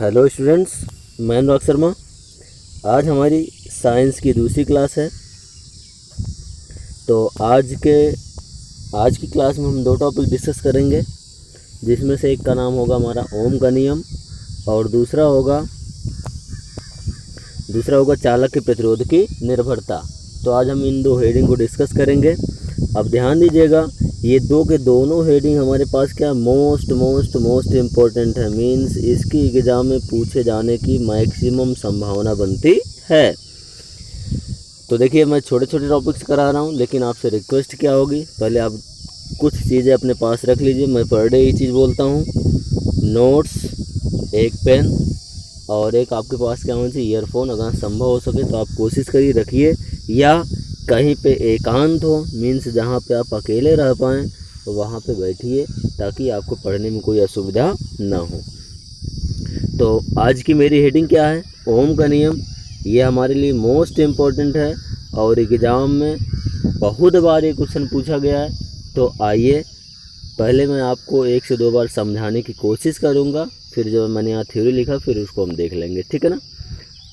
Hello students, मैं अनुराग शर्मा। आज हमारी साइंस की दूसरी क्लास है। तो आज की क्लास में हम दो टॉपिक डिस्कस करेंगे, जिसमें से एक का नाम होगा हमारा ओम का नियम और दूसरा होगा चालक के प्रतिरोध की निर्भरता। तो आज हम इन दो हेडिंग को डिस्कस करेंगे। अब ध्यान दीजिएगा, ये दोनों हेडिंग हमारे पास क्या मोस्ट इम्पोर्टेंट है, मीन्स इसकी एग्जाम में पूछे जाने की मैक्सिमम संभावना बनती है। तो देखिए, मैं छोटे छोटे टॉपिक्स करा रहा हूँ, लेकिन आपसे रिक्वेस्ट क्या होगी, पहले आप कुछ चीज़ें अपने पास रख लीजिए। मैं पर डे ये चीज़ बोलता हूँ, नोट्स, एक पेन और एक आपके पास क्या होना चाहिए, ईयरफोन। अगर संभव हो सके तो आप कोशिश करिए रखिए, या कहीं पे एकांत हो, मीन्स जहाँ पे आप अकेले रह पाएँ तो वहाँ पे बैठिए, ताकि आपको पढ़ने में कोई असुविधा ना हो। तो आज की मेरी हेडिंग क्या है, ओम का नियम। ये हमारे लिए मोस्ट इम्पोर्टेंट है और एग्ज़ाम में बहुत बार ये क्वेश्चन पूछा गया है। तो आइए, पहले मैं आपको 1 से 2 बार समझाने की कोशिश करूँगा, फिर जब मैंने यहाँ थ्योरी लिखा फिर उसको हम देख लेंगे, ठीक है ना।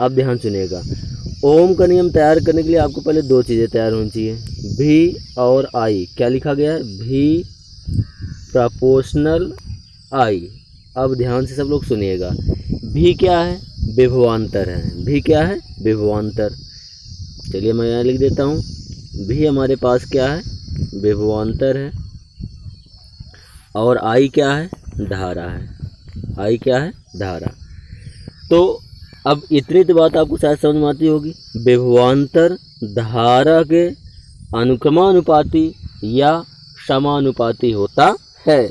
अब ध्यान सुनिएगा, ओम का नियम तैयार करने के लिए आपको पहले दो चीज़ें तैयार होनी चाहिए, भी और आई। क्या लिखा गया है, भी प्रोपोर्शनल आई। अब ध्यान से सब लोग सुनिएगा, भी क्या है, विभवांतर है। भी क्या है, विभवांतर। चलिए मैं यहाँ लिख देता हूँ, भी हमारे पास क्या है, विभवांतर है, और आई क्या है, धारा है। आई क्या है, धारा। तो अब इतनी तो बात आपको शायद समझ में आती होगी, विभवांतर धारा के अनुक्रमानुपाती या समानुपाती होता है।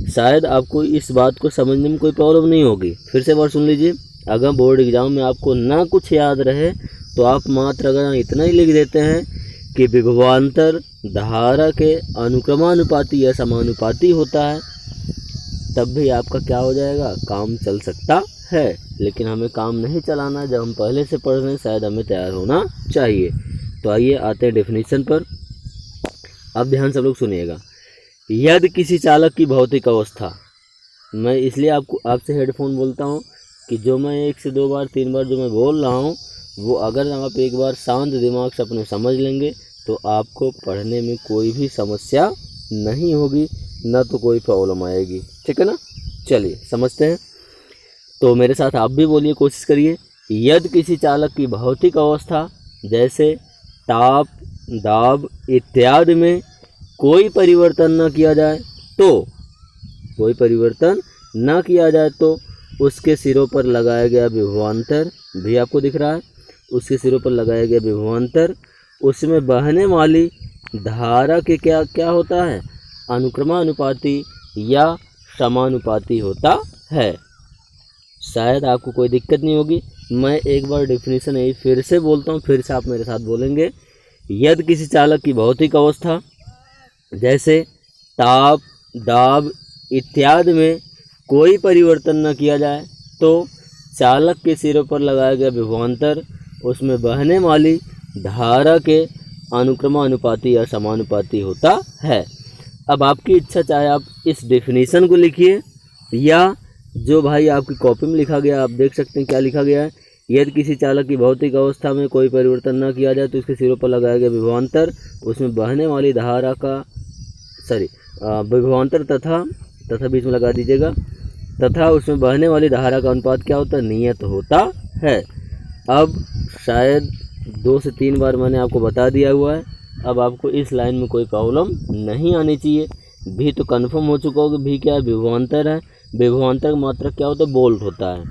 शायद आपको इस बात को समझने में कोई प्रॉब्लम नहीं होगी। फिर से बार सुन लीजिए, अगर बोर्ड एग्जाम में आपको ना कुछ याद रहे तो आप मात्र अगर इतना ही लिख देते हैं कि विभवांतर धारा के अनुक्रमानुपाती या समानुपाती होता है, तब भी आपका क्या हो जाएगा, काम चल सकता है। लेकिन हमें काम नहीं चलाना, जब हम पहले से पढ़ रहे हैं शायद हमें तैयार होना चाहिए। तो आइए आते हैं डेफिनेशन पर। अब ध्यान सब लोग सुनिएगा, यदि किसी चालक की भौतिक अवस्था, मैं इसलिए आपसे हेडफोन बोलता हूँ कि जो मैं 1 से 2 बार 3 बार जो मैं बोल रहा हूँ, वो अगर आप एक बार शांत दिमाग से अपने समझ लेंगे तो आपको पढ़ने में कोई भी समस्या नहीं होगी, ना तो कोई प्रॉब्लम आएगी, ठीक है ना। चलिए समझते हैं। तो मेरे साथ आप भी बोलिए, कोशिश करिए। यदि किसी चालक की भौतिक अवस्था जैसे ताप, दाब इत्यादि में कोई परिवर्तन न किया जाए तो उसके सिरों पर लगाया गया विभवांतर, भी आपको दिख रहा है, उसके सिरों पर लगाया गया विभवांतर उसमें बहने वाली धारा के क्या होता है, अनुक्रमानुपाती या समानुपाती होता है। शायद आपको कोई दिक्कत नहीं होगी। मैं एक बार डेफिनेशन यही फिर से बोलता हूँ, फिर से आप मेरे साथ बोलेंगे। यदि किसी चालक की भौतिक अवस्था जैसे ताप, दाब इत्यादि में कोई परिवर्तन न किया जाए तो चालक के सिरों पर लगाया गया विभवांतर उसमें बहने वाली धारा के अनुक्रमानुपाती या समानुपाती होता है। अब आपकी इच्छा, चाहे आप इस डेफिनेशन को लिखिए या जो भाई आपकी कॉपी में लिखा गया, आप देख सकते हैं क्या लिखा गया है। यदि किसी चालक की भौतिक अवस्था में कोई परिवर्तन न किया जाए तो उसके सिरों पर लगाया गया विभवांतर उसमें बहने वाली धारा का विभवांतर तथा बीच में लगा दीजिएगा, तथा उसमें बहने वाली धारा का अनुपात क्या होता है, नियत होता है। अब शायद 2 से 3 बार मैंने आपको बता दिया हुआ है। अब आपको इस लाइन में कोई प्रॉब्लम नहीं आनी चाहिए। भी तो कन्फर्म हो चुका होगा, भी क्या है, विभवांतर है। विभवांतर का मात्रक क्या होता है, बोल्ट होता है।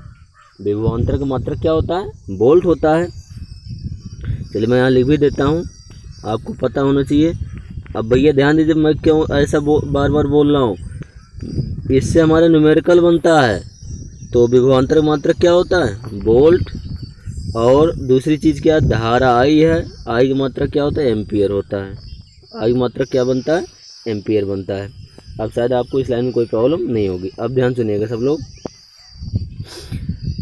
विभवांतर का मात्रक क्या होता है, बोल्ट होता है। चलिए मैं यहाँ लिख भी देता हूँ, आपको पता होना चाहिए। अब भैया ध्यान दीजिए, मैं क्यों ऐसा बार बार बोल रहा हूँ, इससे हमारा न्यूमेरिकल बनता है। तो विभवांतर का मात्रक क्या होता है, बोल्ट। और दूसरी चीज़ क्या, धारा आई है, आई की मात्रक क्या होता है, एम्पियर होता है। आई की मात्रक क्या बनता है, एम्पियर बनता है। अब शायद आपको इस लाइन में कोई प्रॉब्लम नहीं होगी। अब ध्यान सुनिएगा सब लोग,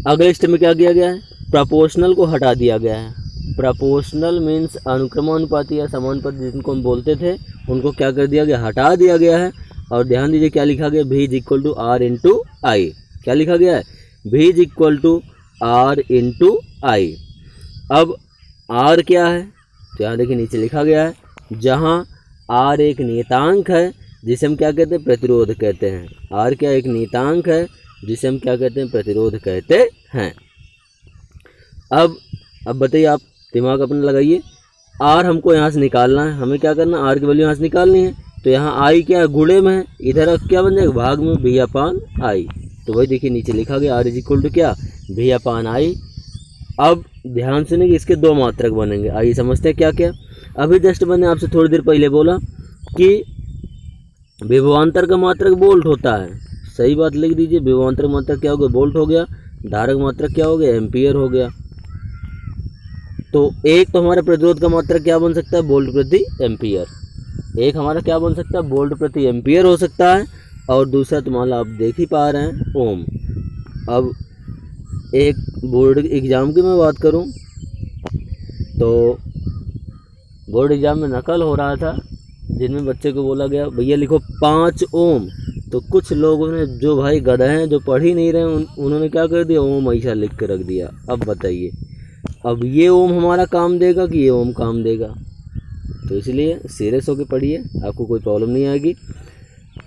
अगले स्टेप में क्या किया गया है, प्रोपोर्शनल को हटा दिया गया है। प्रोपोर्शनल मीन्स अनुक्रमानुपाती या समानुपाती जिनको हम बोलते थे, उनको क्या कर दिया गया, हटा दिया गया है। और ध्यान दीजिए क्या लिखा गया, V = R × I। क्या लिखा गया है, V is equal to R into I. अब R क्या है, तो यहाँ देखिए नीचे लिखा गया है, जहाँ R एक नियतांक है जिसे हम क्या कहते हैं, प्रतिरोध कहते हैं। R क्या एक नियतांक है जिसे हम क्या कहते हैं, प्रतिरोध कहते हैं। अब बताइए, आप दिमाग अपना लगाइए, R हमको यहाँ से निकालना है, हमें क्या करना है, R की वैल्यू यहाँ से निकालनी है। तो यहाँ I क्या है, गुणे में है, इधर क्या बन जाएगा, भाग में V अपान आई। तो वही देखिए नीचे लिखा गया R इज इक्वल टू क्या, V अपान आई। अब ध्यान सुनिए कि इसके दो मात्रक बनेंगे, आइए समझते हैं क्या क्या। अभी जस्ट मैंने आपसे थोड़ी देर पहले बोला कि विभवांतर का मात्रक वोल्ट होता है, सही बात लिख दीजिए। विभवांतर का मात्रक क्या हो गया, वोल्ट हो गया। धारक मात्रक क्या हो गया, एम्पियर हो गया। तो एक तो हमारे प्रतिरोध का मात्रक क्या बन सकता है, वोल्ट प्रति एम्पियर। एक हमारा क्या बन सकता है, वोल्ट प्रति एम्पियर हो सकता है। और दूसरा तुम्हारा आप देख ही पा रहे हैं, ओम। अब एक बोर्ड एग्ज़ाम की मैं बात करूं तो बोर्ड एग्ज़ाम में नकल हो रहा था, जिनमें बच्चे को बोला गया भैया लिखो 5 ओम। तो कुछ लोगों ने, जो भाई गधे हैं, जो पढ़ ही नहीं रहे, उन्होंने क्या कर दिया, ओम ऐसा लिख के रख दिया। अब बताइए, अब ये ओम हमारा काम देगा कि ये ओम काम देगा? तो इसलिए सीरियस होकर पढ़िए, आपको कोई प्रॉब्लम नहीं आएगी।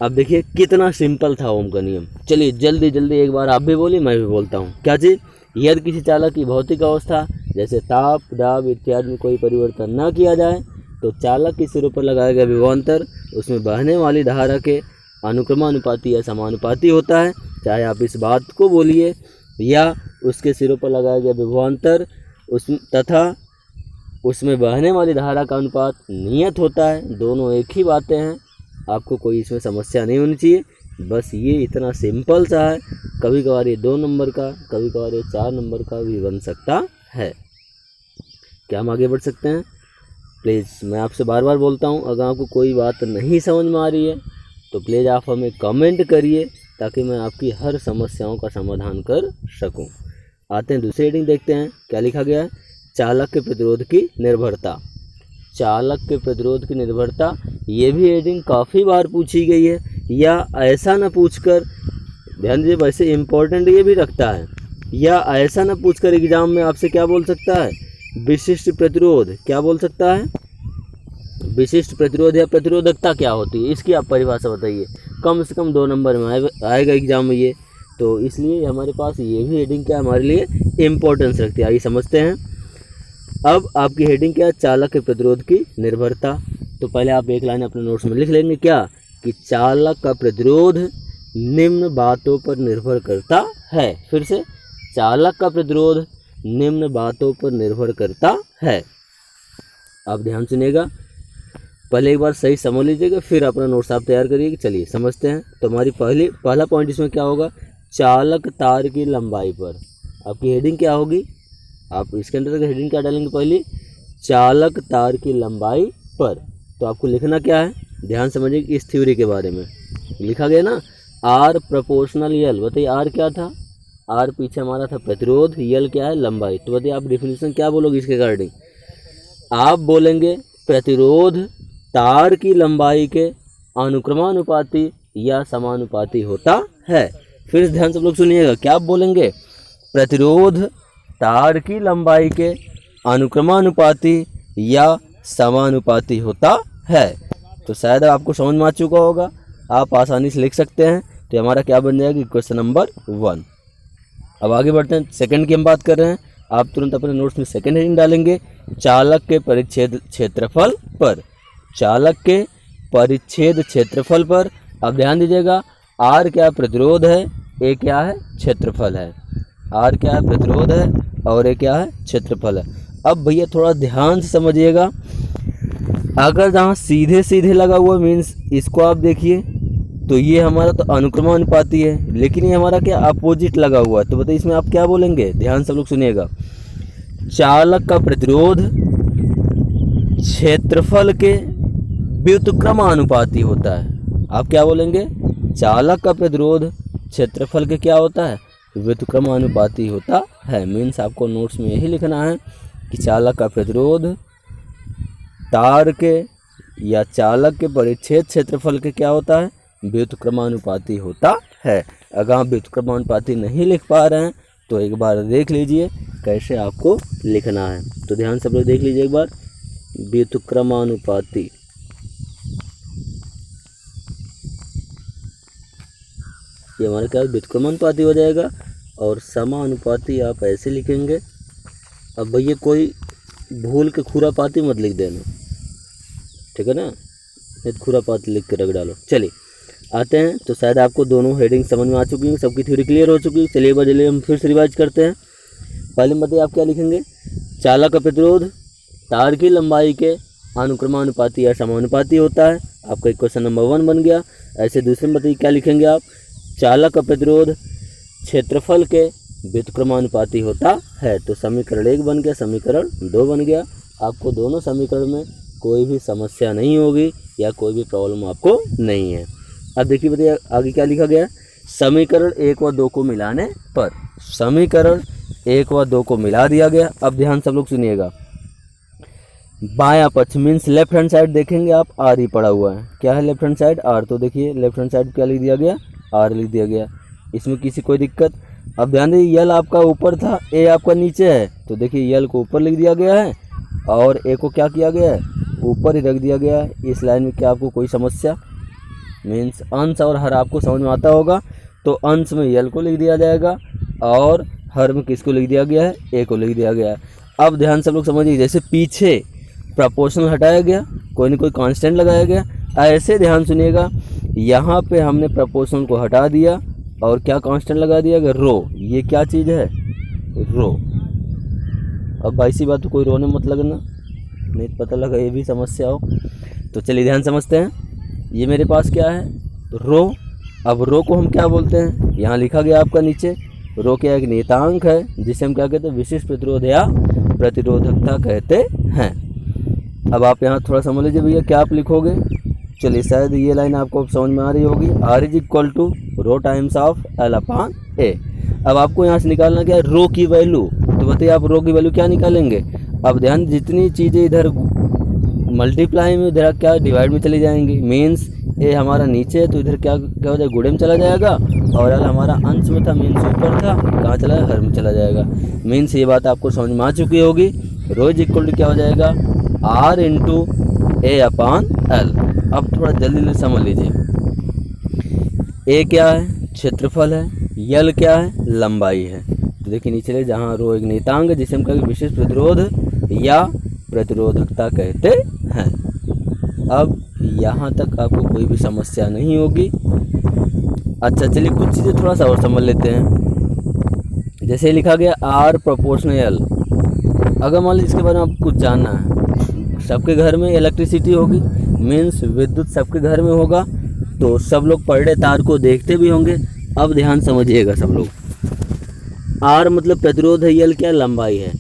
अब देखिए कितना सिंपल था ओम का नियम। चलिए जल्दी जल्दी एक बार आप भी बोलिए, मैं भी बोलता हूँ। क्या चीज़, यदि किसी चालक की भौतिक अवस्था जैसे ताप, दाब इत्यादि में कोई परिवर्तन न किया जाए तो चालक के सिरों पर लगाया गया विभवांतर उसमें बहने वाली धारा के अनुक्रमानुपाती या समानुपाती होता है। चाहे आप इस बात को बोलिए या उसके सिरों पर लगाया गया विभवांतर तथा उसमें बहने वाली धारा का अनुपात नियत होता है, दोनों एक ही बातें हैं। आपको कोई इसमें समस्या नहीं होनी चाहिए। बस ये इतना सिंपल सा है। कभी कभार ये 2 नंबर का, कभी कभार ये 4 नंबर का भी बन सकता है। क्या हम आगे बढ़ सकते हैं? प्लीज़, मैं आपसे बार बार बोलता हूँ, अगर आपको कोई बात नहीं समझ में आ रही है तो प्लीज़ आप हमें कमेंट करिए, ताकि मैं आपकी हर समस्याओं का समाधान कर सकूँ। आते हैं दूसरी हेडिंग, देखते हैं क्या लिखा गया है। चालक के प्रतिरोध की निर्भरता। चालक के प्रतिरोध की निर्भरता, ये भी हेडिंग काफ़ी बार पूछी गई है। या ऐसा न पूछकर, ध्यान दीजिए, वैसे इम्पोर्टेंट ये भी रखता है। या ऐसा न पूछकर एग्जाम में आपसे क्या बोल सकता है, विशिष्ट प्रतिरोध। क्या बोल सकता है, विशिष्ट प्रतिरोध या प्रतिरोधकता क्या होती है, इसकी आप परिभाषा बताइए। कम से कम 2 नंबर में आएगा एग्जाम में ये। तो इसलिए हमारे पास ये भी हेडिंग क्या हमारे लिए इम्पोर्टेंस रखती है। आइए समझते हैं। अब आपकी हेडिंग क्या है, चालक के प्रतिरोध की निर्भरता। तो पहले आप एक लाइन अपने नोट्स में लिख लेंगे क्या, कि चालक का प्रतिरोध निम्न बातों पर निर्भर करता है। फिर से, चालक का प्रतिरोध निम्न बातों पर निर्भर करता है। आप ध्यान सुनिएगा, पहले एक बार सही समझ लीजिएगा, फिर अपना नोट्स आप तैयार करिएगा। चलिए समझते हैं। तो हमारी पहला पॉइंट इसमें क्या होगा, चालक तार की लंबाई पर। आपकी हेडिंग क्या होगी, आप इसके अंदर हेडिंग क्या डालेंगे, पहले चालक तार की लंबाई पर। तो आपको लिखना क्या है, ध्यान समझिए कि इस थ्योरी के बारे में लिखा गया ना, आर प्रोपोर्शनल यल। बताइए आर क्या था, आर पीछे हमारा था प्रतिरोध, यल क्या है, लंबाई। तो बताइए आप डिफिनीशन क्या बोलोगे इसके रिगार्डिंग, आप बोलेंगे प्रतिरोध तार की लंबाई के अनुक्रमानुपाती या समानुपाती होता है। फिर ध्यान से लोग सुनिएगा, क्या आप बोलेंगे, प्रतिरोध तार की लंबाई के अनुक्रमानुपाती या समानुपाती होता है। तो शायद आपको समझ में आ चुका होगा, आप आसानी से लिख सकते हैं। तो हमारा क्या बन जाएगा, क्वेश्चन नंबर 1। अब आगे बढ़ते हैं, सेकंड की हम बात कर रहे हैं। आप तुरंत अपने नोट्स में सेकंड हेडिंग डालेंगे, चालक के परिच्छेद क्षेत्रफल पर। चालक के परिच्छेद क्षेत्रफल पर। अब ध्यान दीजिएगा, आर क्या प्रतिरोध है, ए क्या है क्षेत्रफल है। आर क्या है प्रतिरोध है और ए क्या है क्षेत्रफल है। अब भैया थोड़ा ध्यान से समझिएगा, अगर जहाँ सीधे सीधे लगा हुआ मीन्स इसको आप देखिए, तो ये हमारा तो अनुक्रमानुपाती है, लेकिन ये हमारा क्या अपोजिट लगा हुआ है। तो बताइए इसमें आप क्या बोलेंगे, ध्यान से लोग सुनिएगा, चालक का प्रतिरोध क्षेत्रफल के व्युत्क्रमानुपाती होता है। आप क्या बोलेंगे, चालक का प्रतिरोध क्षेत्रफल के क्या होता है, व्युत्क्रमानुपाती होता है। मीन्स आपको नोट्स में यही लिखना है कि चालक का प्रतिरोध तार के या चालक के परिच्छेद क्षेत्रफल के क्या होता है, व्युत्क्रमानुपाती होता है। अगर आप व्युत्क्रमानुपाती नहीं लिख पा रहे हैं तो एक बार देख लीजिए कैसे आपको लिखना है। तो ध्यान से आप लोग देख लीजिए एक बार, व्युत्क्रमानुपाती, ये हमारा क्या व्युत्क्रमानुपाती हो जाएगा। और समानुपाती आप ऐसे लिखेंगे। अब भैया कोई भूल के खुरापाती मत लिख देना, ठीक है ना, नहीं तो खुरापाती लिख के रख डालो। चलिए आते हैं। तो शायद आपको दोनों हेडिंग समझ में आ चुकी हैं, सबकी थ्योरी क्लियर हो चुकी है। चलिए एक बार चलिए हम फिर से रिवाइज करते हैं। पहले बताइए आप क्या लिखेंगे, चालक का प्रतिरोध तार की लंबाई के अनुक्रमानुपाती या समानुपाती होता है। आपका क्वेश्चन नंबर 1 बन गया। ऐसे दूसरे में बताइए क्या लिखेंगे आप, चालक का प्रतिरोध क्षेत्रफल के व्युत्क्रमानुपाती होता है। तो समीकरण 1 बन गया, समीकरण 2 बन गया। आपको दोनों समीकरण में कोई भी समस्या नहीं होगी या कोई भी प्रॉब्लम आपको नहीं है। अब देखिए बताइए आगे क्या लिखा गया, समीकरण 1 व 2 को मिलाने पर, समीकरण 1 व 2 को मिला दिया गया। अब ध्यान सब लोग सुनिएगा, बायां पक्ष मीन्स लेफ्ट हैंड साइड देखेंगे आप, आर ही पड़ा हुआ है। क्या है लेफ्ट हैंड साइड, आर। तो देखिए लेफ्ट हैंड साइड क्या लिख दिया गया, आर लिख दिया गया। इसमें किसी कोई दिक्कत। अब ध्यान दीजिए यल आपका ऊपर था, ए आपका नीचे है। तो देखिए यल को ऊपर लिख दिया गया है और ए को क्या किया गया है, ऊपर ही रख दिया गया है। इस लाइन में क्या आपको कोई समस्या, मीन्स अंश और हर आपको समझ में आता होगा। तो अंश में यल को लिख दिया जाएगा और हर में किसको लिख दिया गया है, ए को लिख दिया गया है। अब ध्यान सब लोग समझिए, जैसे पीछे प्रोपोर्शनल हटाया गया, कोई ना कोई कांस्टेंट लगाया गया, ऐसे ध्यान सुनिएगा यहाँ पे हमने प्रोपोर्शनल को हटा दिया और क्या कांस्टेंट लगा दिया गया, रो। ये क्या चीज़ है, रो। अब भाई सी बात तो कोई रोने मत लगना, नहीं पता लगा ये भी समस्या हो। तो चलिए ध्यान समझते हैं, ये मेरे पास क्या है, रो। अब रो को हम क्या बोलते हैं, यहाँ लिखा गया आपका नीचे, रो क्या एक नियतांक है जिसे हम क्या कहते हैं, विशिष्ट प्रतिरोध या प्रतिरोधकता कहते हैं। अब आप यहाँ थोड़ा समझ लीजिए भैया क्या आप लिखोगे। चलिए शायद ये लाइन आपको समझ में आ रही होगी, R is equal to rho times of L upon A. अब आपको यहाँ से निकालना क्या है, रो की वैल्यू। तो बताइए आप रो की वैल्यू क्या निकालेंगे। अब ध्यान, जितनी चीज़ें इधर मल्टीप्लाई में उधर क्या डिवाइड में चली जाएंगी। मीन्स ए हमारा नीचे है तो इधर क्या क्या हो जाएगा, गुणे में चला जाएगा। और एल हमारा अंश में था, मीन्स ऊपर था, कहाँ चला जाएगा, हर में चला जाएगा। मीन्स ये बात आपको समझ में आ चुकी होगी। रो इज इक्वल टू क्या हो जाएगा, R into A upon L. अब थोड़ा जल्दी जल्दी समझ लीजिए, ए क्या है, क्षेत्रफल है, यल क्या है, लंबाई है। तो देखिए नीचे जहाँ रो एक नियतांक है जिसे हम कहेंगे विशिष्ट प्रतिरोध या प्रतिरोधकता कहते हैं। अब यहाँ तक आपको कोई भी समस्या नहीं होगी। अच्छा चलिए कुछ चीज़ें थोड़ा सा और समझ लेते हैं। जैसे लिखा गया आर प्रोपोर्शनल। अगर मान लीजिए इसके बारे में आपको कुछ जानना है, सबके घर में इलेक्ट्रिसिटी होगी, मीन्स विद्युत सबके घर में होगा, तो सब लोग पर डे तार को देखते भी होंगे। अब ध्यान समझिएगा सब लोग, आर मतलब प्रतिरोध है, यल क्या लंबाई है।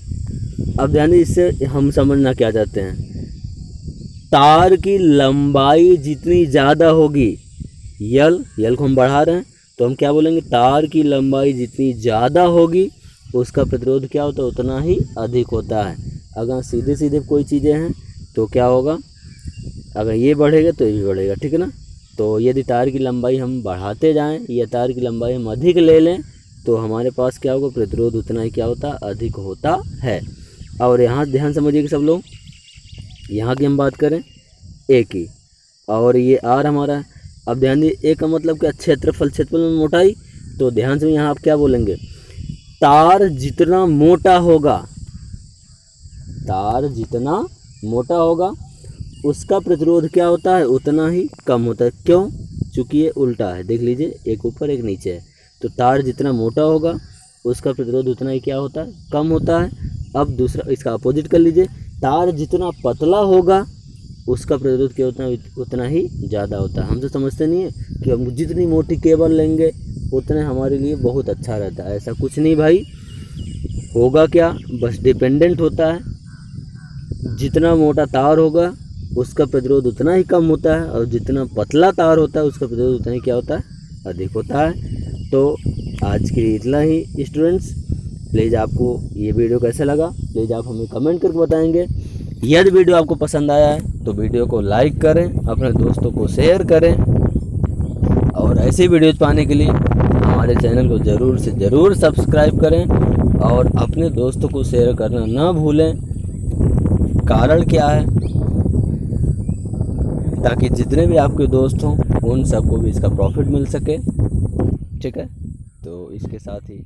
अब ध्यान दीजिए, इससे हम समझना क्या चाहते हैं, तार की लंबाई जितनी ज़्यादा होगी, यल को हम बढ़ा रहे हैं तो हम क्या बोलेंगे, तार की लंबाई जितनी ज़्यादा होगी उसका प्रतिरोध क्या होता है, उतना ही अधिक होता है। अगर सीधे सीधे कोई चीज़ें हैं तो क्या होगा, अगर ये बढ़ेगा तो ये भी बढ़ेगा, ठीक है ना। तो यदि तार की लंबाई हम बढ़ाते जाएं या तार की लंबाई हम अधिक ले लें तो हमारे पास क्या होगा, प्रतिरोध उतना ही क्या होता है, अधिक होता है। और यहाँ ध्यान समझिए सब लोग, यहाँ की हम बात करें ए की, और ये आर हमारा है। अब ध्यान दीजिए, ए का मतलब क्या, क्षेत्रफल, क्षेत्रफल में मोटाई। तो ध्यान से यहाँ आप क्या बोलेंगे, तार जितना मोटा होगा, तार जितना मोटा होगा उसका प्रतिरोध क्या होता है, उतना ही कम होता है। क्यों, चूँकि ये उल्टा है, देख लीजिए एक ऊपर एक नीचे है। तो तार जितना मोटा होगा उसका प्रतिरोध उतना ही क्या होता है, कम होता है। अब दूसरा इसका अपोजिट कर लीजिए, तार जितना पतला होगा उसका प्रतिरोध क्या होता है, उतना ही ज़्यादा होता है। हम तो समझते नहीं है कि हम जितनी मोटी केबल लेंगे उतने हमारे लिए बहुत अच्छा रहता है। ऐसा कुछ नहीं भाई, होगा क्या, बस डिपेंडेंट होता है। जितना मोटा तार होगा उसका प्रतिरोध उतना ही कम होता है और जितना पतला तार होता है उसका प्रतिरोध उतना ही क्या होता है, अधिक होता है। तो आज के लिए इतना ही स्टूडेंट्स। प्लीज़ आपको ये वीडियो कैसा लगा प्लीज़ आप हमें कमेंट करके बताएंगे। यदि वीडियो आपको पसंद आया है तो वीडियो को लाइक करें, अपने दोस्तों को शेयर करें और ऐसी वीडियोज़ पाने के लिए हमारे चैनल को ज़रूर से ज़रूर सब्सक्राइब करें और अपने दोस्तों को शेयर करना ना भूलें। कारण क्या है, ताकि जितने भी आपके दोस्त हों उन सबको भी इसका प्रॉफिट मिल सके। ठीक है, तो इसके साथ ही